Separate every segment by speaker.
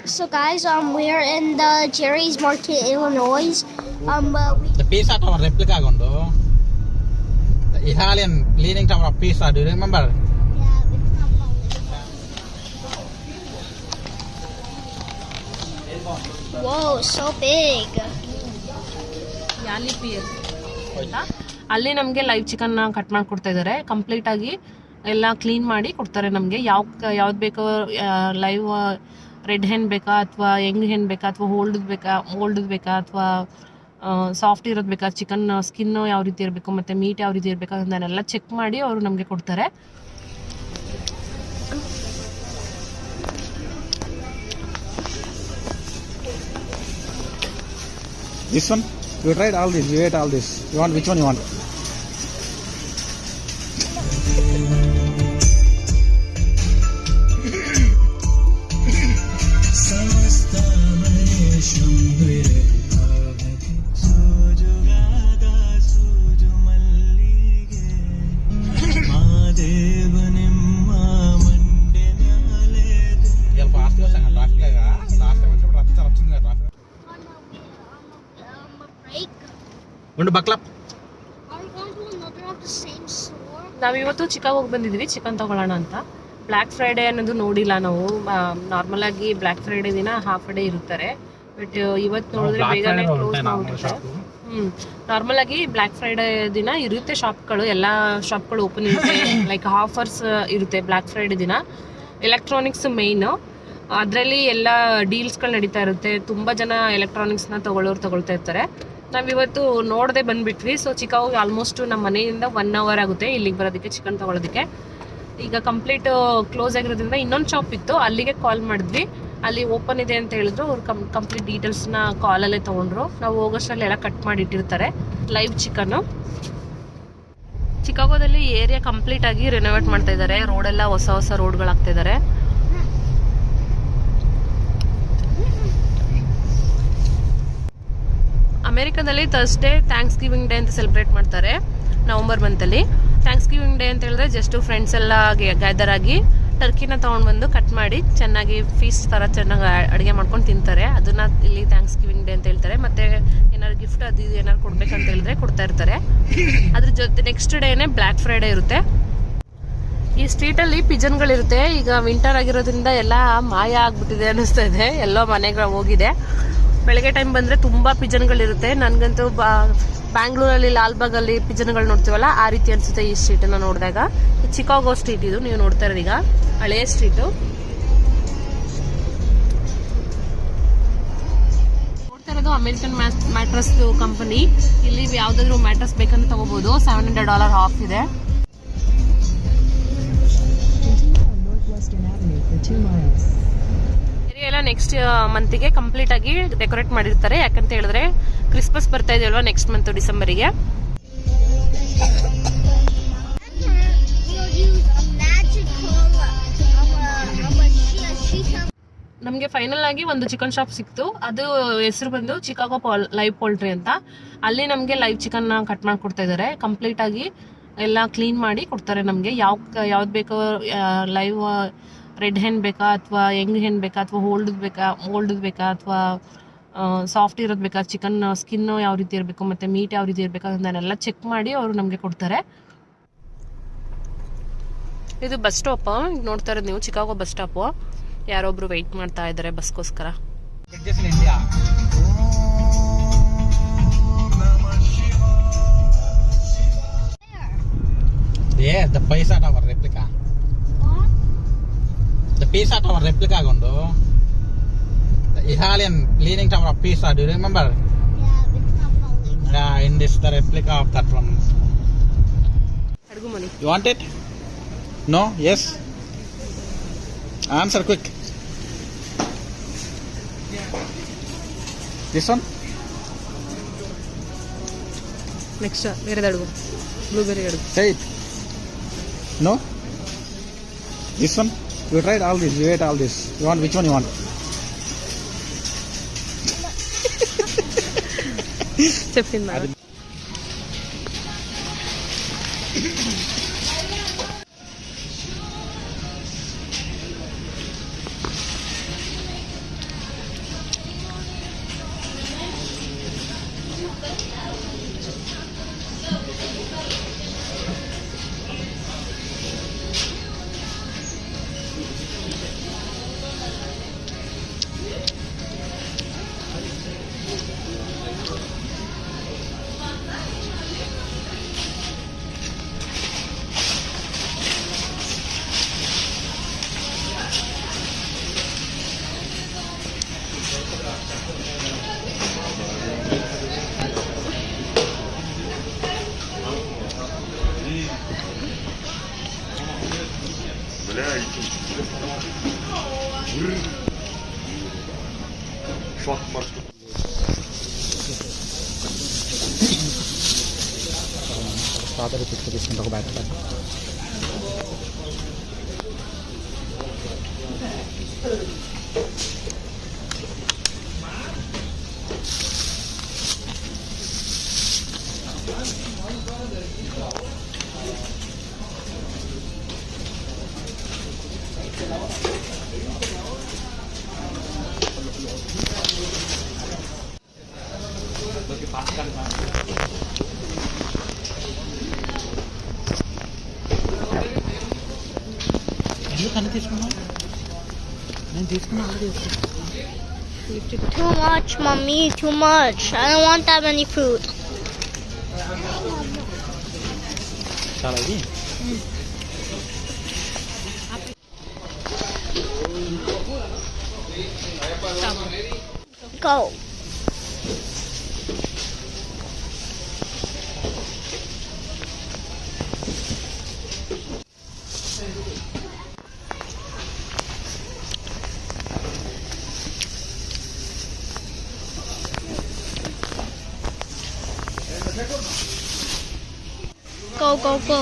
Speaker 1: So guys, we're in the Jerry's Market, Illinois.
Speaker 2: The Pisa Tower replica gondo. The Italian Leaning Tower of Pisa. Do you remember?
Speaker 1: Yeah, it's not falling. Whoa, so big.
Speaker 3: ಯಾಲಿ pier ಅಲ್ಲಿ ನಮಗೆ live chicken cut ಮಾಡಿ ಕೊಡ್ತಾ ಇದ್ದಾರೆ. Complete ಆಗಿ ಎಲ್ಲ clean ಮಾಡಿ ಕೊಡ್ತಾರೆ ನಮಗೆ. ಯಾವ್ದು ಬೇಕೋ, ಲೈವ್ ರೆಡ್ ಹೆನ್ ಬೇಕಾ ಅಥವಾ ಯಂಗ್ ಹೆನ್ ಬೇಕಾ ಅಥವಾ ಓಲ್ಡ್ ಬೇಕಾ ಅಥವಾ ಸಾಫ್ಟ್ ಇರೋದು ಬೇಕಾ, ಚಿಕನ್ ಸ್ಕಿನ್ನು ಯಾವ ರೀತಿ ಇರಬೇಕು ಮತ್ತು ಮೀಟ್ ಯಾವ ರೀತಿ ಇರಬೇಕು ಅದನ್ನೆಲ್ಲ ಚೆಕ್ ಮಾಡಿ ಅವರು ನಮಗೆ ಕೊಡ್ತಾರೆ.
Speaker 2: This one? You tried all this. You ate all this. You want which one you want? Want to buckle up?
Speaker 1: Are we going to another of the same store?
Speaker 3: ನಾವಿವತ್ತು ಚಿಕಾಗೋಗೆ ಬಂದಿದ್ವಿ ಚಿಕನ್ ತಗೊಳ್ಳೋಣ ಅಂತ. Black Friday ಅನ್ನೋದು ನೋಡಿಲ್ಲ ನಾವು. Normal ಆಗಿ black Friday ದಿನ half day ಇರುತ್ತಾರೆ. ಬಟ್ ಇವತ್ತು ನೋಡಿದ್ರೆ ಬೇಗನೆ ಕ್ಲೋಸ್ ಮಾಡ್ಬಿಡುತ್ತೆ. ನಾರ್ಮಲ್ ಆಗಿ ಬ್ಲ್ಯಾಕ್ ಫ್ರೈಡೇ ದಿನ ಇರುತ್ತೆ ಶಾಪ್ಗಳು, ಎಲ್ಲ ಶಾಪ್ಗಳು ಓಪನ್ ಇರುತ್ತೆ. ಲೈಕ್ ಆಫರ್ಸ್ ಇರುತ್ತೆ ಬ್ಲ್ಯಾಕ್ ಫ್ರೈಡೇ ದಿನ. ಎಲೆಕ್ಟ್ರಾನಿಕ್ಸ್ ಮೇಯ್ನು, ಅದರಲ್ಲಿ ಎಲ್ಲ ಡೀಲ್ಸ್ಗಳು ನಡೀತಾ ಇರುತ್ತೆ. ತುಂಬ ಜನ ಎಲೆಕ್ಟ್ರಾನಿಕ್ಸ್ನ ತಗೊಳ್ತಾ ಇರ್ತಾರೆ. ನಾವಿವತ್ತು ನೋಡದೆ ಬಂದುಬಿಟ್ವಿ. ಸೊ ಚಿಕಾಗೋಗೆ ಆಲ್ಮೋಸ್ಟ್ ನಮ್ಮ ಮನೆಯಿಂದ 1 hour ಆಗುತ್ತೆ ಇಲ್ಲಿಗೆ ಬರೋದಕ್ಕೆ, ಚಿಕನ್ ತೊಗೊಳೋದಕ್ಕೆ. ಈಗ ಕಂಪ್ಲೀಟ್ ಕ್ಲೋಸ್ ಆಗಿರೋದ್ರಿಂದ ಇನ್ನೊಂದು ಶಾಪ್ ಇತ್ತು, ಅಲ್ಲಿಗೆ ಕಾಲ್ ಮಾಡಿದ್ವಿ. ಅಲ್ಲಿ ಓಪನ್ ಇದೆ ಅಂತ ಹೇಳಿದ್ರು. ಅವ್ರು ಕಂಪ್ಲೀಟ್ ಡೀಟೇಲ್ಸ್ನ ಕಾಲಲ್ಲೇ ತೊಗೊಂಡ್ರು. ನಾವು ಹೋಗೋಷ್ಟರಲ್ಲಿ ಎಲ್ಲ ಕಟ್ ಮಾಡಿ ಇಟ್ಟಿರ್ತಾರೆ ಲೈವ್ ಚಿಕನ್ನು. ಚಿಕಾಗೋದಲ್ಲಿ ಏರಿಯಾ ಕಂಪ್ಲೀಟ್ ಆಗಿ ರಿನೋವೇಟ್ ಮಾಡ್ತಾ ಇದ್ದಾರೆ. ರೋಡೆಲ್ಲ ಹೊಸ ರೋಡ್ಗಳಾಗ್ತಾ ಇದ್ದಾರೆ. ಅಮೆರಿಕದಲ್ಲಿ ಥರ್ಸ್ಡೇ ಥ್ಯಾಂಕ್ಸ್ ಗಿವಿಂಗ್ ಡೇ ಅಂತ ಸೆಲೆಬ್ರೇಟ್ ಮಾಡ್ತಾರೆ ನವಂಬರ್ ಮಂತಲ್ಲಿ. ಥ್ಯಾಂಕ್ಸ್ ಗಿವಿಂಗ್ ಡೇ ಅಂತ ಹೇಳಿದ್ರೆ ಜಸ್ಟ್ ಫ್ರೆಂಡ್ಸ್ ಎಲ್ಲ ಗ್ಯಾದರ್ ಆಗಿ ಟರ್ಕಿನ ತೊಗೊಂಡು ಬಂದು ಕಟ್ ಮಾಡಿ ಚೆನ್ನಾಗಿ ಫೀಸ್ಟ್ ಥರ ಚೆನ್ನಾಗಿ ಅಡುಗೆ ಮಾಡ್ಕೊಂಡು ತಿಂತಾರೆ. ಅದನ್ನ ಇಲ್ಲಿ ಥ್ಯಾಂಕ್ಸ್ ಗಿವಿಂಗ್ ಡೇ ಅಂತ ಹೇಳ್ತಾರೆ. ಮತ್ತು ಏನಾದ್ರು ಗಿಫ್ಟ್ ಅದು ಇದು ಏನಾದ್ರು ಕೊಡ್ಬೇಕಂತ ಹೇಳಿದ್ರೆ ಕೊಡ್ತಾ ಇರ್ತಾರೆ. ಅದ್ರ ಜೊತೆ ನೆಕ್ಸ್ಟ್ ಡೇನೇ ಬ್ಲ್ಯಾಕ್ ಫ್ರೈಡೇ ಇರುತ್ತೆ. ಈ ಸ್ಟ್ರೀಟಲ್ಲಿ ಪಿಜನ್ಗಳಿರುತ್ತೆ. ಈಗ ವಿಂಟರ್ ಆಗಿರೋದ್ರಿಂದ ಎಲ್ಲ ಮಾಯ ಆಗ್ಬಿಟ್ಟಿದೆ ಅನ್ನಿಸ್ತಾ ಇದೆ, ಎಲ್ಲೋ ಮನೆಗಳು ಹೋಗಿದೆ. ಬೆಳಗ್ಗೆ ಟೈಮ್ ಬಂದರೆ ತುಂಬ ಪಿಜನ್ಗಳಿರುತ್ತೆ. ನನಗಂತೂ ಬ್ಯಾಂಗ್ಳೂರಲ್ಲಿ ಲಾಲ್ಬಾಗಲ್ಲಿ ಪಿಜನ್ಗಳು ನೋಡ್ತೀವಲ್ಲ ಆ ರೀತಿ ಅನಿಸುತ್ತೆ ಈ ಸ್ಟ್ರೀಟನ್ನು ನೋಡಿದಾಗ. ಈ ಚಿಕಾಗೋ ಸ್ಟ್ರೀಟ್ ಇದು ನೀವು ನೋಡ್ತಾ ಇರೋದು, ಈಗ ಹಳೆಯ ಸ್ಟ್ರೀಟು. ನೋಡ್ತಾ ಇರೋದು ಅಮೆರಿಕನ್ ಮ್ಯಾಟ್ರಸ್ ಕಂಪನಿ. ಇಲ್ಲಿ ಯಾವುದಾದ್ರೂ ಮ್ಯಾಟ್ರಸ್ ಬೇಕಂತ ತಗೋಬಹುದು. $700 ಆಫ್ ಇದೆ. ಎಲ್ಲ ನೆಕ್ಸ್ಟ್ ಮಂತಿಗೆ ಕಂಪ್ಲೀಟ್ ಆಗಿ ಡೆಕೋರೇಟ್ ಮಾಡಿರ್ತಾರೆ. ಯಾಕಂತ ಹೇಳಿದ್ರೆ ಕ್ರಿಸ್ಮಸ್ ಬರ್ತಾ ಇದೆಯಲ್ವಾ ನೆಕ್ಸ್ಟ್ ಮಂತ್ ಡಿಸೆಂಬರಿಗೆ. ನಮಗೆ ಫೈನಲ್ ಆಗಿ ಒಂದು ಚಿಕನ್ ಶಾಪ್ ಸಿಕ್ತು. ಅದು ಹೆಸರು ಬಂದು ಚಿಕಾಗೋ ಲೈವ್ ಪೋಲ್ಟ್ರಿ ಅಂತ. ಅಲ್ಲಿ ನಮಗೆ ಲೈವ್ ಚಿಕನ್ ಕಟ್ ಮಾಡಿ ಕೊಡ್ತಾ ಇದ್ದಾರೆ. ಕಂಪ್ಲೀಟ್ ಆಗಿ ಎಲ್ಲ ಕ್ಲೀನ್ ಮಾಡಿ ಕೊಡ್ತಾರೆ ನಮಗೆ. ಯಾವ್ದು ಬೇಕೋ, ಲೈವ್ ರೆಡ್ ಹೆನ್ ಬೇಕಾ ಅಥವಾ ಯಂಗ್ ಹೆನ್ ಬೇಕಾ ಅಥವಾ ಓಲ್ಡ್ ಬೇಕಾ ಅಥವಾ ಸಾಫ್ಟ್ ಇರೋದು ಬೇಕಾ, ಚಿಕನ್ ಸ್ಕಿನ್ನು ಯಾವ ರೀತಿ ಇರಬೇಕು ಮತ್ತು ಮೀಟ್ ಯಾವ ರೀತಿ ಇರಬೇಕು ಅದನ್ನೆಲ್ಲ ಚೆಕ್ ಮಾಡಿ ಅವರು ನಮಗೆ ಕೊಡ್ತಾರೆ. ಇದು ಬಸ್ ಸ್ಟಾಪ್ ನೋಡ್ತಾ ಇರೋದು ನೀವು, ಚಿಕಾಗೋ ಬಸ್ ಸ್ಟಾಪು. ಯಾರೊಬ್ರು ವೆಯ್ಟ್ ಮಾಡ್ತಾ ಇದ್ದಾರೆ ಬಸ್ಗೋಸ್ಕರ.
Speaker 2: The Pisa Tower replica. The Pisa Tower replica gondo. The Italian Leaning Tower of Pisa. Do you remember?
Speaker 1: Yeah, it's not falling.
Speaker 2: Yeah, in this the replica of that one.
Speaker 3: Adgu money.
Speaker 2: You want it? No? Yes? Answer quick. This one?
Speaker 3: Next ಬೇರೆದು ಅಡುಗು, blueberry ಅಡುಗು.
Speaker 2: Say it. No? This one? You tried all this. You ate all this. You want which one you want?
Speaker 3: చెప్పింది madam.
Speaker 2: strawberry picture తీసుకుంటా bag. ఎందుకని తీసుకున్నావు? నేను తీసుకున్నా already.
Speaker 1: Too much, mommy. Too much. I don't want that many fruit.
Speaker 2: చాలా ఇది.
Speaker 1: Go. Go, go, go.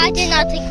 Speaker 1: I did not take